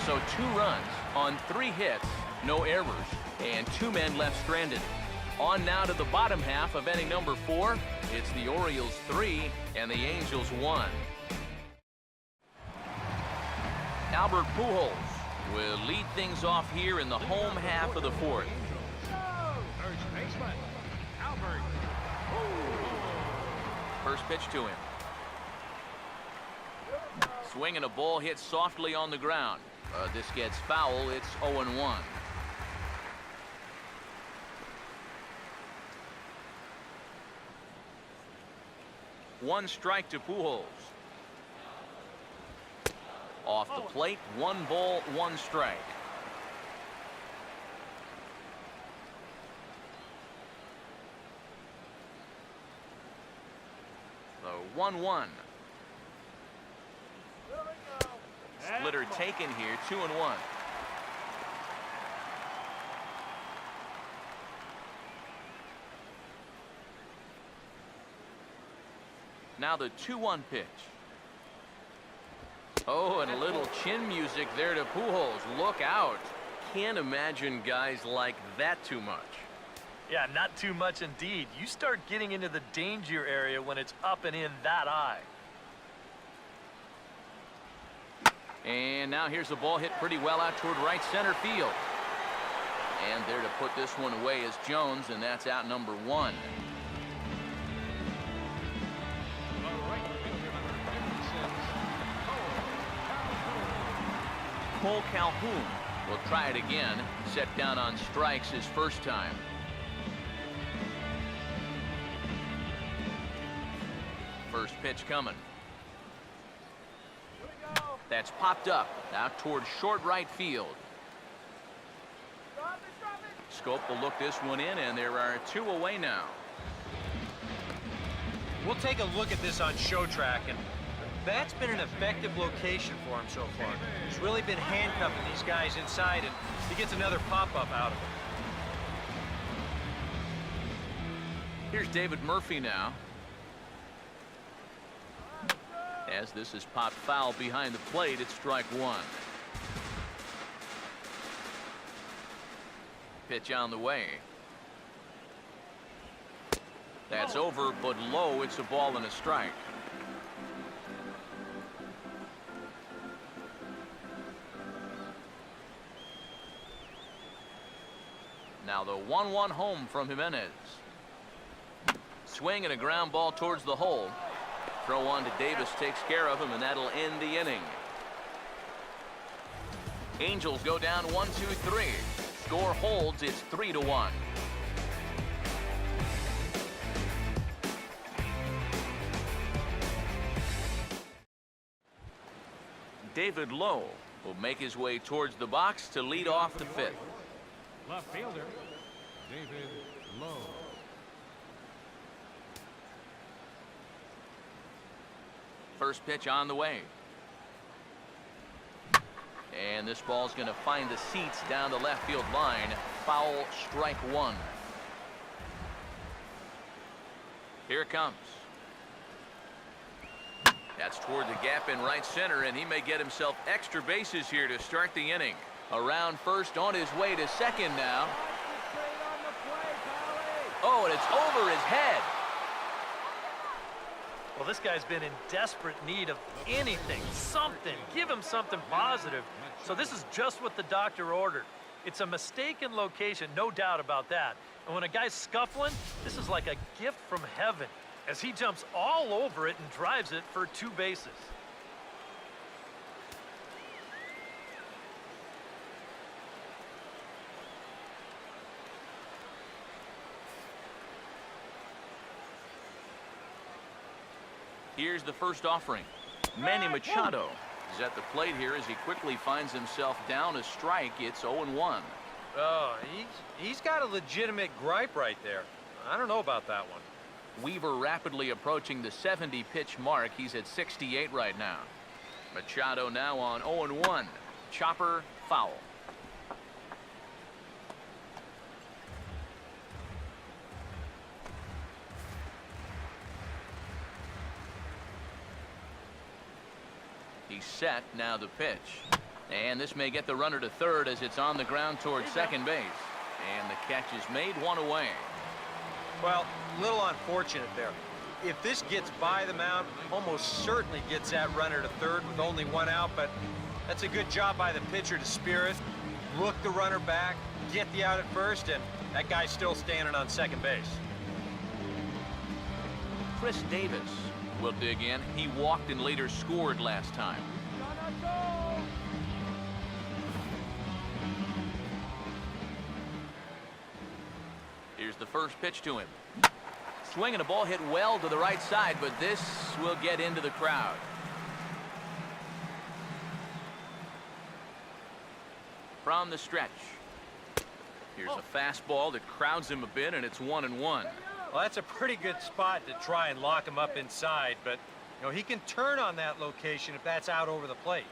So 2 runs on 3 hits, no errors, and 2 men left stranded. On now to the bottom half of inning number 4. It's the Orioles 3 and the Angels 1. Albert Pujols will lead things off here in the home half of the 4th. First baseman, Albert. First pitch to him. Swing and a ball hit softly on the ground. This gets foul. It's 0-1. One strike to Pujols. Off the plate, 1 ball, 1 strike. The 1-1. Splitter taken here, 2-1. Now the 2-1 pitch. Oh, and a little chin music there to Pujols. Look out. Can't imagine guys like that too much. Yeah, not too much indeed. You start getting into the danger area when it's up and in that high. And now here's the ball hit pretty well out toward right center field. And there to put this one away is Jones, and that's out number 1. Cole Calhoun will try it again. Set down on strikes his first time. First pitch coming. That's popped up out toward short right field. Scope will look this one in, and there are 2 away now. We'll take a look at this on show track, and that's been an effective location for him so far. He's really been handcuffing these guys inside, and he gets another pop-up out of it. Here's David Murphy now. As this is popped foul behind the plate, it's strike 1. Pitch on the way. That's over, but low. It's a ball and a strike. Now the 1-1 home from Jimenez. Swing and a ground ball towards the hole. Throw on to Davis takes care of him, and that'll end the inning. Angels go down 1-2-3. Score holds. It's 3-1. David Lowe will make his way towards the box to lead off the 5th. Left fielder, David Lowe. First pitch on the way. And this ball's going to find the seats down the left field line. Foul, strike 1. Here it comes. That's toward the gap in right center, and he may get himself extra bases here to start the inning. Around first, on his way to second now. Oh, and it's over his head. Well, this guy's been in desperate need of anything, something. Give him something positive. So this is just what the doctor ordered. It's a mistaken location, no doubt about that. And when a guy's scuffling, this is like a gift from heaven, as he jumps all over it and drives it for 2 bases. Here's the first offering. Manny Machado is at the plate here as he quickly finds himself down a strike. It's 0-1. Oh, he's got a legitimate gripe right there. I don't know about that one. Weaver rapidly approaching the 70-pitch mark. He's at 68 right now. Machado now on 0-1. Chopper, foul. He's set, now the pitch. And this may get the runner to third as it's on the ground towards second base. And the catch is made, one away. Well, a little unfortunate there. If this gets by the mound, almost certainly gets that runner to third with only one out, but that's a good job by the pitcher to spear it, look the runner back, get the out at first, and that guy's still standing on second base. Chris Davis will dig in. He walked and later scored last time. Here's the first pitch to him. Swinging a ball hit well to the right side, but this will get into the crowd. From the stretch. Here's a fastball that crowds him a bit, and it's 1-1. Well, that's a pretty good spot to try and lock him up inside, but you know he can turn on that location if that's out over the plate.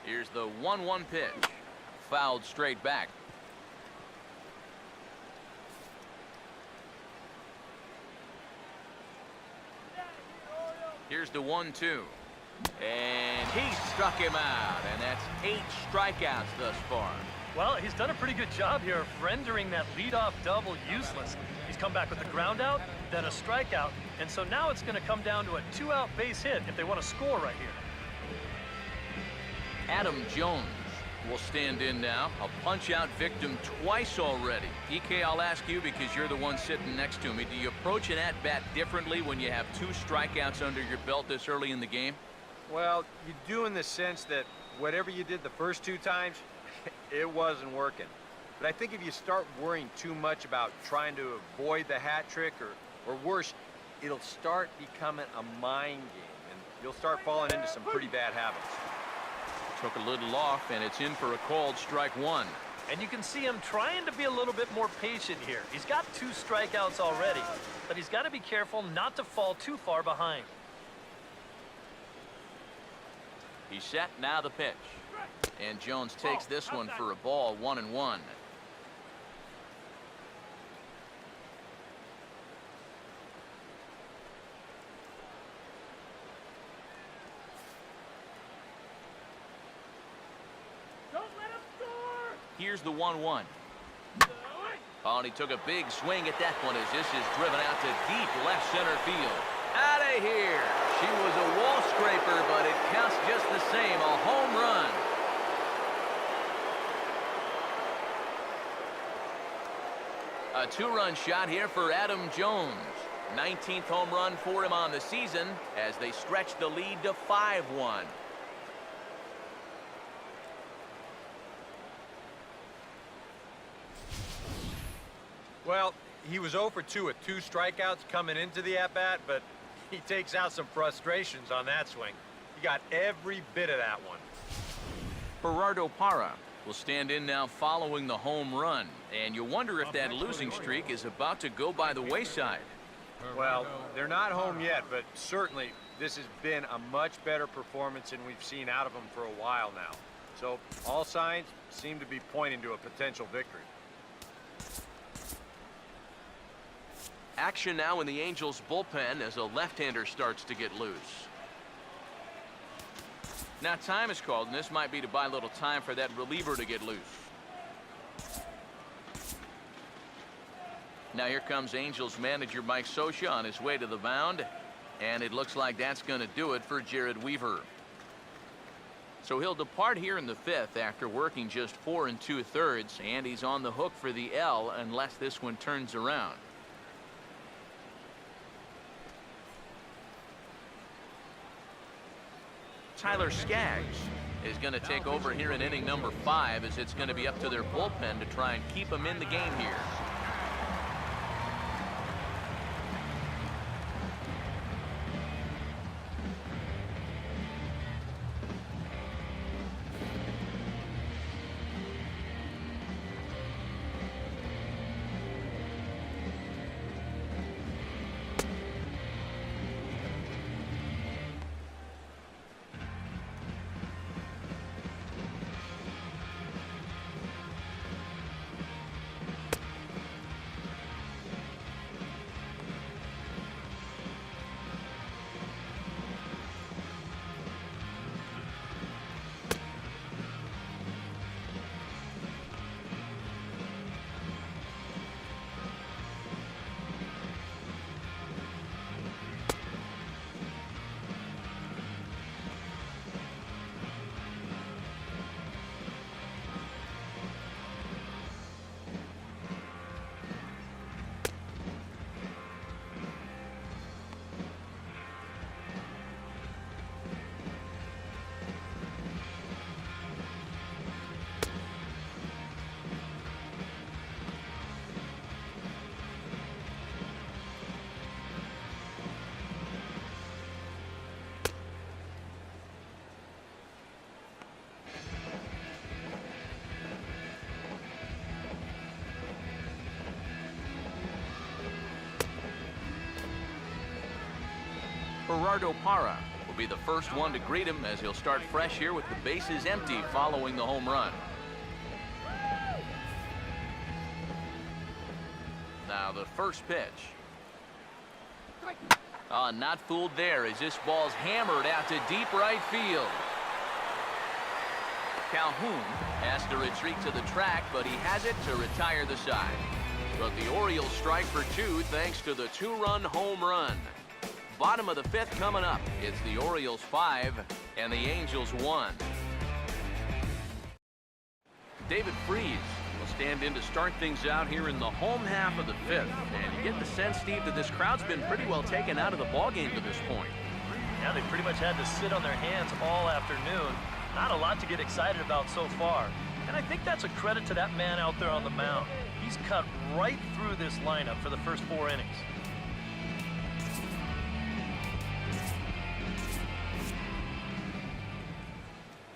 Here's the 1-1 pitch. Fouled straight back. Here's the 1-2. And he struck him out, and that's 8 strikeouts thus far. Well, he's done a pretty good job here of rendering that leadoff double useless. He's come back with a ground out, then a strikeout, and so now it's going to come down to a 2-out base hit if they want to score right here. Adam Jones will stand in now. A punch-out victim twice already. EK, I'll ask you because you're the one sitting next to me. Do you approach an at-bat differently when you have 2 strikeouts under your belt this early in the game? Well, you do in the sense that whatever you did the first 2 times, it wasn't working. But I think if you start worrying too much about trying to avoid the hat trick, or worse, it'll start becoming a mind game, and you'll start falling into some pretty bad habits. Took a little off, and it's in for a called strike 1. And you can see him trying to be a little bit more patient here. He's got 2 strikeouts already, but he's got to be careful not to fall too far behind. He's set, now the pitch. And Jones takes this one for a ball, 1-1. Here's the 1-1. Oh, and he took a big swing at that one as this is driven out to deep left center field. Out of here. She was a wall scraper, but it counts just the same. A home run. A 2-run shot here for Adam Jones. 19th home run for him on the season as they stretch the lead to 5-1. Well, he was 0 for 2 with 2 strikeouts coming into the at-bat, but he takes out some frustrations on that swing. He got every bit of that one. Gerardo Parra will stand in now following the home run, and you wonder if that losing streak is about to go by the wayside. Well, they're not home yet, but certainly this has been a much better performance than we've seen out of them for a while now. So all signs seem to be pointing to a potential victory. Action now in the Angels bullpen as a left-hander starts to get loose. Now time is called, and this might be to buy a little time for that reliever to get loose. Now here comes Angels manager Mike Scioscia on his way to the mound, and it looks like that's going to do it for Jared Weaver. So he'll depart here in the 5th after working just 4 2/3, and he's on the hook for the L unless this one turns around. Tyler Skaggs is going to take over here in inning number 5 as it's going to be up to their bullpen to try and keep him in the game here. Gerardo Parra will be the first one to greet him as he'll start fresh here with the bases empty following the home run. Now the first pitch. Not fooled there as this ball's hammered out to deep right field. Calhoun has to retreat to the track, but he has it to retire the side. But the Orioles strike for two thanks to the two-run home run. Bottom of the fifth coming up. It's the Orioles 5 and the Angels 1. David Freese will stand in to start things out here in the home half of the fifth. And you get the sense, Steve, that this crowd's been pretty well taken out of the ballgame to this point. Yeah, they pretty much had to sit on their hands all afternoon. Not a lot to get excited about so far. And I think that's a credit to that man out there on the mound. He's cut right through this lineup for the first 4 innings.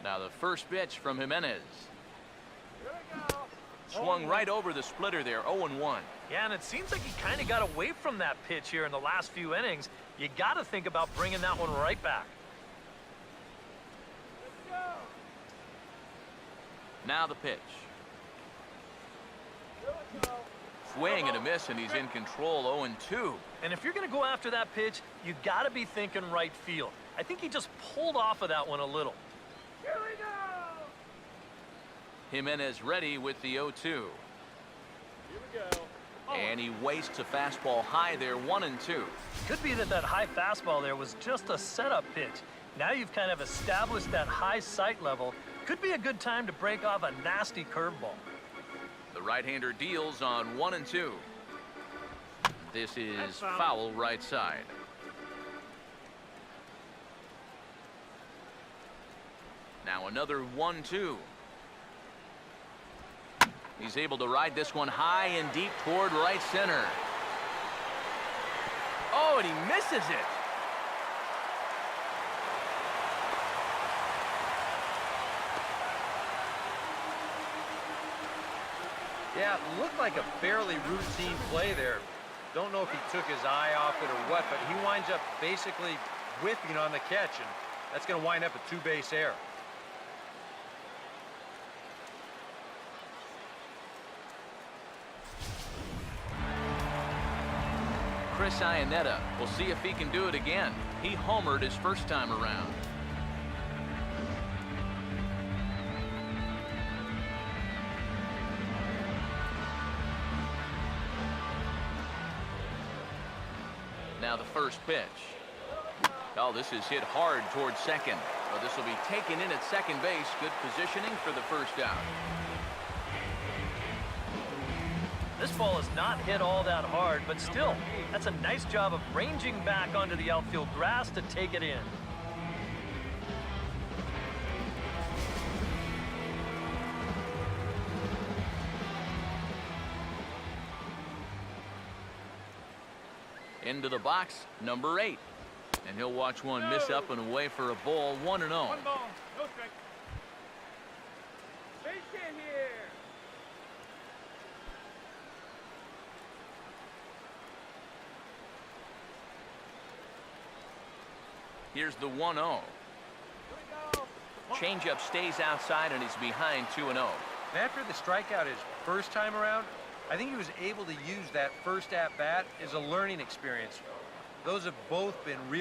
Now the first pitch from Jimenez. Swung right over the splitter there, 0-1. Yeah, and it seems like he kind of got away from that pitch here in the last few innings. You got to think about bringing that one right back. Now the pitch. Swing and a miss, and he's in control, 0-2. And if you're going to go after that pitch, you got to be thinking right field. I think he just pulled off of that one a little. Here we go. Jimenez ready with the 0-2. Here we go. And he wastes a fastball high there, 1-2. Could be that high fastball there was just a setup pitch. Now you've kind of established that high sight level. Could be a good time to break off a nasty curveball. The right-hander deals on 1-2. This is foul right side. Now another 1-2. He's able to ride this one high and deep toward right center. Oh, and he misses it. Yeah, it looked like a fairly routine play there. Don't know if he took his eye off it or what, but he winds up basically whiffing on the catch, and that's going to wind up a two-base error. Chris Iannetta will see if he can do it again. He homered his first time around. Now the first pitch. Oh, this is hit hard towards second. Oh, this will be taken in at second base. Good positioning for the first out. This ball is not hit all that hard, but still, that's a nice job of ranging back onto the outfield grass to take it in. Into the box, number 8. And he'll watch one miss up and away for a ball, 1-0. One ball, no strike. Base hit here. Here's the 1-0. Changeup stays outside and he's behind 2-0. And after the strikeout his first time around, I think he was able to use that first at-bat as a learning experience. Those have both been real